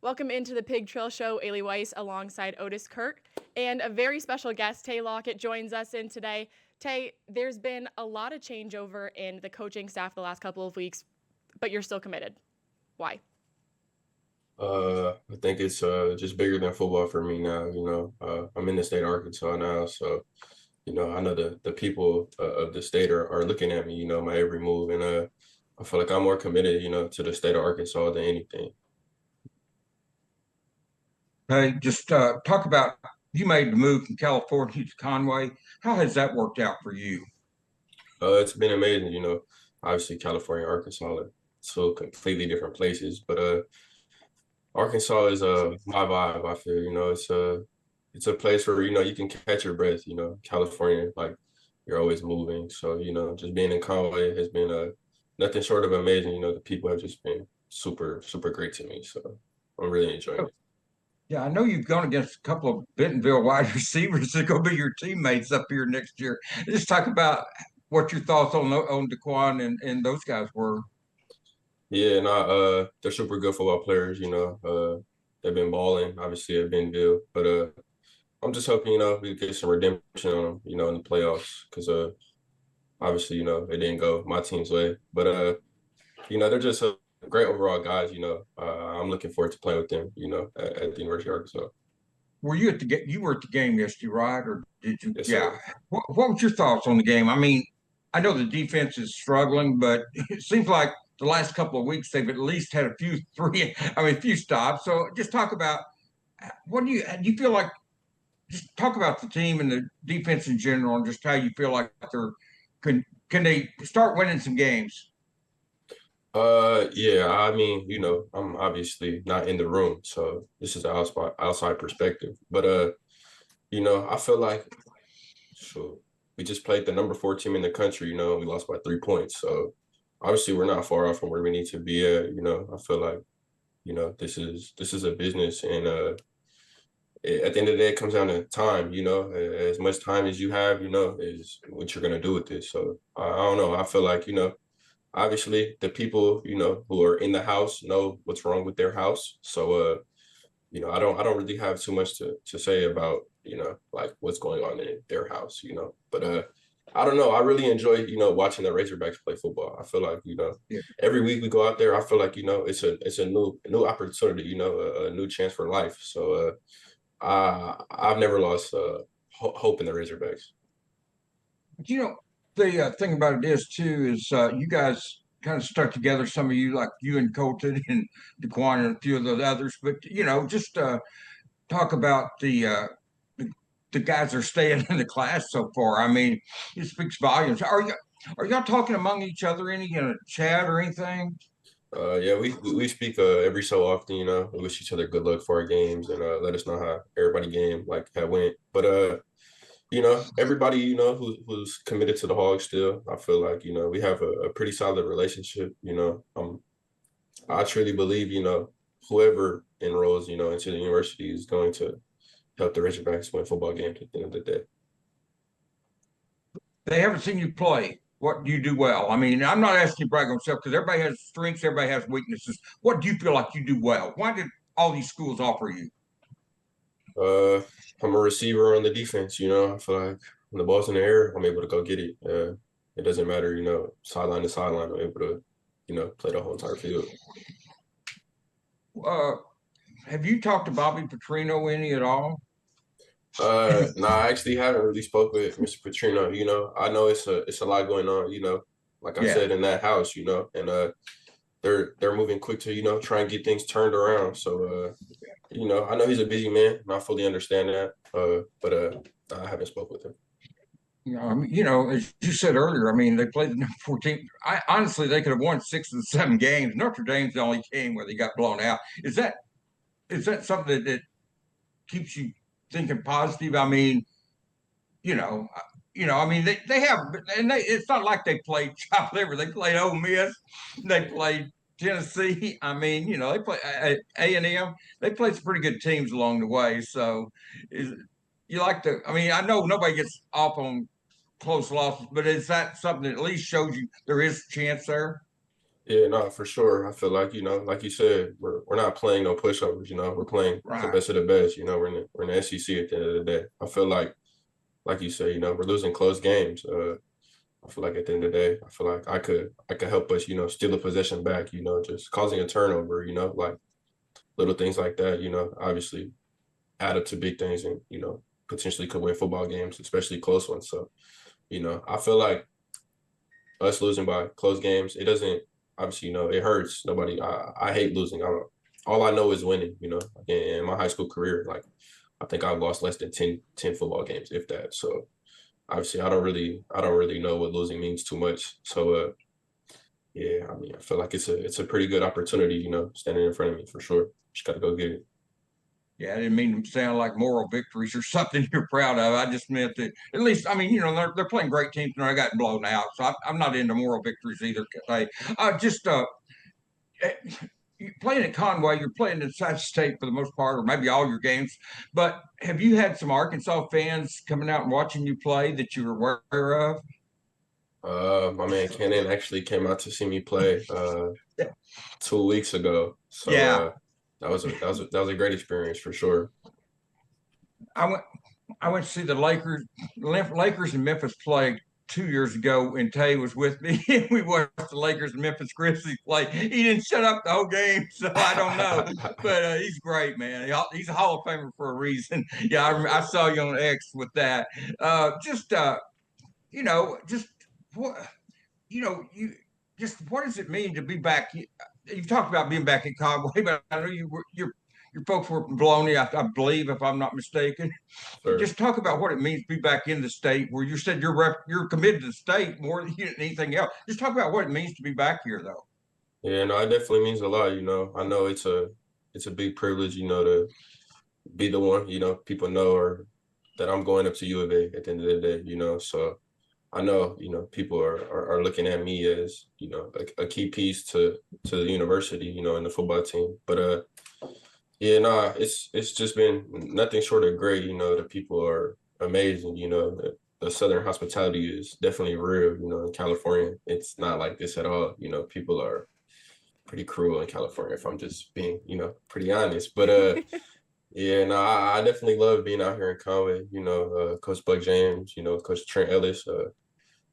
Welcome into the Pig Trail Show, Ailey Weiss alongside Otis Kirk. And a very special guest, Tay Lockett, joins us in today. Tay, there's been a lot of changeover in the coaching staff the last couple of weeks, but you're still committed. Why? I think it's just bigger than football for me now. I'm in the state of Arkansas now, so I know the people of the state are looking at me. My every move, and I feel like I'm more committed, to the state of Arkansas than anything. Hey, just talk about you made the move from California to Conway. How has that worked out for you? It's been amazing. Obviously California, Arkansas are two completely different places, but Arkansas is my vibe. I feel it's a place where you can catch your breath. California, like you're always moving. So just being in Conway has been nothing short of amazing. The people have just been super great to me. So I'm really enjoying it. Yeah, I know you've gone against a couple of Bentonville wide receivers that are going to be your teammates up here next year. Just talk about what your thoughts on Daquan and those guys were. Yeah, and they're super good football players. They've been balling obviously at Bentonville, but I'm just hoping we get some redemption on them. In the playoffs because obviously it didn't go my team's way, but they're just great overall guys. I'm looking forward to playing with them. At the University of Arkansas. Were you at the game? You were at the game yesterday, right? Or did you? Yes, Yeah. sir. What was your thoughts on the game? I mean, I know the defense is struggling, but it seems like the last couple of weeks they've at least had a few a few stops. So just talk about what do you feel like? Just talk about the team and the defense in general, and just how you feel like can they start winning some games? Yeah, I mean, I'm obviously not in the room, so this is an outside perspective. But I feel like so we just played the number 4 team in the country, we lost by 3 points. So obviously we're not far off from where we need to be at. I feel like, this is a business and at the end of the day, it comes down to time, as much time as you have, is what you're gonna do with this. So I don't know. I feel like, obviously the people who are in the house know what's wrong with their house, so I don't really have too much to say about like what's going on in their house, but I don't know, I really enjoy watching the Razorbacks play football. I feel like Yeah. every week we go out there, I feel like it's a new opportunity, a new chance for life. So I've never lost hope in the Razorbacks. But the thing about it is too is you guys kind of stuck together. Some of you, like you and Colton and Daquan and a few of the others. But just talk about the guys that are staying in the class so far. I mean, it speaks volumes. Are y'all talking among each other any chat or anything? Yeah, we speak every so often, we wish each other good luck for our games and let us know how everybody game like had went. But everybody, who's committed to the Hogs still, I feel like, we have a pretty solid relationship, I truly believe, whoever enrolls, into the university is going to help the Razorbacks win football games at the end of the day. They haven't seen you play. What do you do well? I mean, I'm not asking you to brag on yourself because everybody has strengths, everybody has weaknesses. What do you feel like you do well? Why did all these schools offer you? Uh, I'm a receiver on the defense, I feel like when the ball's in the air, I'm able to go get it. It doesn't matter, sideline to sideline, I'm able to, play the whole entire field. Uh, have you talked to Bobby Petrino any at all? No, I actually haven't really spoke with Mr. Petrino. I know it's a lot going on, like I Yeah. said, in that house, and they're moving quick to, try and get things turned around. So I know he's a busy man and I fully understand that. But I haven't spoke with him. As you said earlier, I mean, they played the number 14. Honestly, they could have won 6 of the 7 games. Notre Dame's the only game where they got blown out. Is that something that keeps you thinking positive? I mean, you know, I mean, they have, and it's not like they played chop liver. They played Ole Miss, they played Tennessee. I mean, they play A&M. They played some pretty good teams along the way. So, is you like to? I mean, I know nobody gets off on close losses, but is that something that at least shows you there is a chance there? Yeah, no, for sure. I feel like, like you said, we're not playing no pushovers, we're playing the Right. best of the best, we're in the SEC at the end of the day. I feel like you say, we're losing close games. I feel like at the end of the day, I feel like I could help us, steal a possession back, just causing a turnover, like little things like that, obviously add up to big things and, potentially could win football games, especially close ones. So, I feel like us losing by close games, it doesn't obviously, it hurts. Nobody I hate losing. All I know is winning, in my high school career, like I think I've lost less than ten football games, if that. So obviously I don't really know what losing means too much. So yeah, I mean I feel like it's a pretty good opportunity, standing in front of me for sure. Just gotta go get it. Yeah, I didn't mean them to sound like moral victories or something you're proud of. I just meant that at least, I mean, they're playing great teams and I got blown out. So I'm not into moral victories either. Just eh, you playing at Conway, you're playing at South State for the most part, or maybe all your games. But have you had some Arkansas fans coming out and watching you play that you were aware of? My man Kenan actually came out to see me play 2 weeks ago. So Yeah, that was a great experience for sure. I went. I went to see the Lakers and Memphis play 2 years ago, and Tay was with me. And we watched the Lakers and Memphis Grizzlies play. He didn't shut up the whole game, so I don't know. But he's great, man. He's a Hall of Famer for a reason. Yeah, I saw you on X with that. Just just what you just what does it mean to be back? You've talked about being back in Conway, but I know your folks were from Bologna, I believe, if I'm not mistaken. Sure. Just talk about what it means to be back in the state where you said you're committed to the state more than anything else. Just talk about what it means to be back here, though. Yeah, no, it definitely means a lot, I know it's a big privilege, to be the one, people know or that I'm going up to U of A at the end of the day, So I know, people are looking at me as, a key piece to the university, in the football team. But yeah, nah, it's just been nothing short of great, the people are amazing, the Southern hospitality is definitely real, in California. It's not like this at all. People are pretty cruel in California, if I'm just being, pretty honest. But yeah, no, I definitely love being out here in Conway. Coach Buck James, Coach Trent Ellis.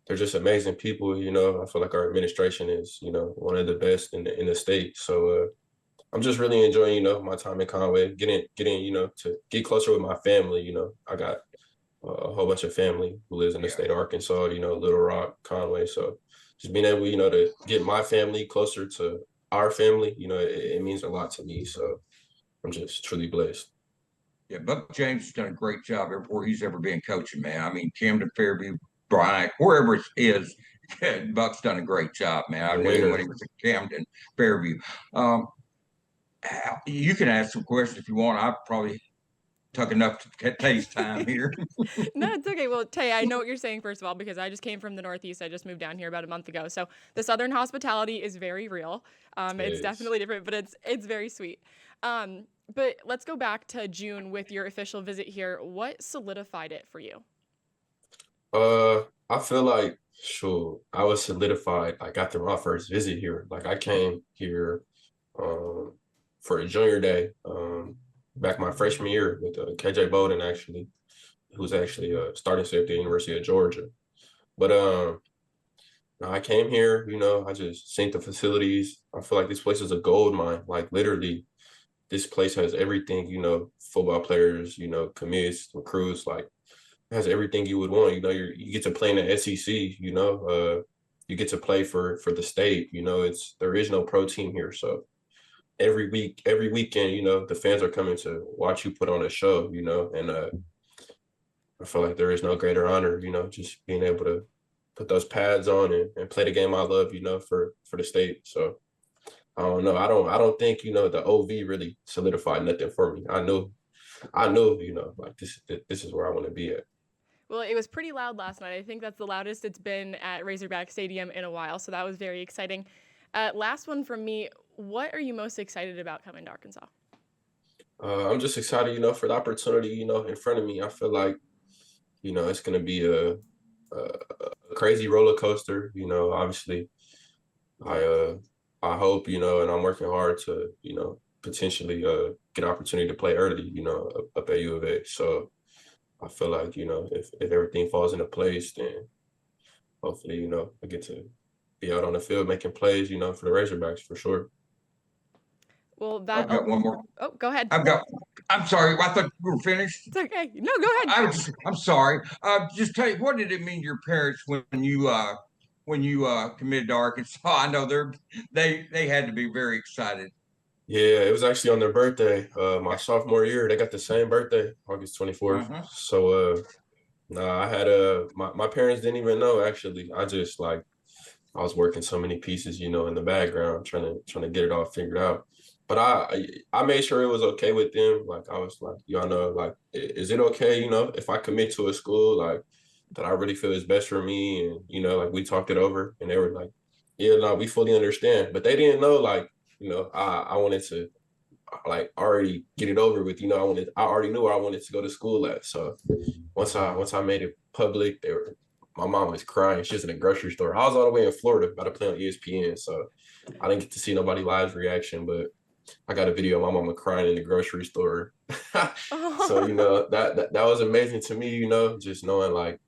They're just amazing people. I feel like our administration is, one of the best in the state. So I'm just really enjoying, my time in Conway, getting, to get closer with my family. I got a whole bunch of family who lives in the Yeah. state of Arkansas. Little Rock, Conway. So just being able, to get my family closer to our family, it means a lot to me. So I'm just truly blessed. Yeah, Buck James has done a great job everywhere he's ever been coaching, man. I mean, Camden, Fairview, Bryant, wherever it is, Buck's done a great job, man. I The knew him when he winner. was at Camden, Fairview. Um, you can ask some questions if you want. I probably took enough to taste time here. No, it's okay. Well, Tay, I know what you're saying, first of all, because I just came from the Northeast. I just moved down here about a month ago. So the Southern hospitality is very real. It's Is. definitely different, but it's very sweet. But let's go back to June with your official visit here. What solidified it for you? I feel like sure I was solidified like after my first visit here. Like I came here um for a junior day back my freshman year with KJ Bowden actually, who's actually starting safety at the University of Georgia. But I came here, I just seen the facilities. I feel like this place is a gold mine. Like literally, this place has everything, football players, commits, recruits, like has everything you would want. You get to play in the SEC. You get to play for the state. There is no pro team here, so every week, every weekend, the fans are coming to watch you put on a show. And I feel like there is no greater honor. Just being able to put those pads on and play the game I love. For the state. So I don't know. I don't think the OV really solidified nothing for me. I knew, like this is where I want to be at. Well, it was pretty loud last night. I think that's the loudest it's been at Razorback Stadium in a while, so that was very exciting. Last one from me. What are you most excited about coming to Arkansas? I'm just excited, for the opportunity, in front of me. I feel like, it's going to be a crazy roller coaster. Obviously, I I hope, and I'm working hard to, potentially get an opportunity to play early, up at U of A. So I feel like, if everything falls into place, then hopefully, I get to be out on the field making plays, for the Razorbacks for sure. Well, I've got one more. Oh, go ahead. I'm sorry. I thought we were finished. It's okay. No, go ahead. I'm sorry. Just tell you, what did it mean to your parents when you committed to Arkansas? I know they had to be very excited. Yeah, it was actually on their birthday. My sophomore year, they got the same birthday, August 24th. Uh-huh. So nah, I had my parents didn't even know actually. I just like I was working so many pieces, in the background, trying to get it all figured out. But I made sure it was okay with them. Like I was like, y'all know, like, is it okay, if I commit to a school like that I really feel is best for me, and like we talked it over, and they were like, yeah, no, we fully understand. But they didn't know, like, I wanted to like already get it over with. I already knew where I wanted to go to school at. So once I made it public, my mom was crying. She was in a grocery store. I was all the way in Florida about to play on ESPN, so I didn't get to see nobody live's reaction, but I got a video of my mama crying in the grocery store. So that was amazing to me. Just knowing like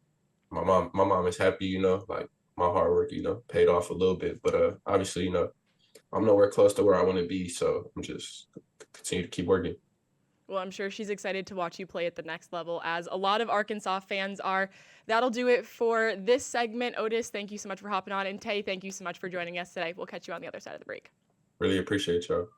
my mom is happy. Like my hard work, paid off a little bit, but obviously, I'm nowhere close to where I want to be, so I'm just continue to keep working. Well, I'm sure she's excited to watch you play at the next level, as a lot of Arkansas fans are. That'll do it for this segment. Otis, thank you so much for hopping on. And Tay, thank you so much for joining us today. We'll catch you on the other side of the break. Really appreciate y'all.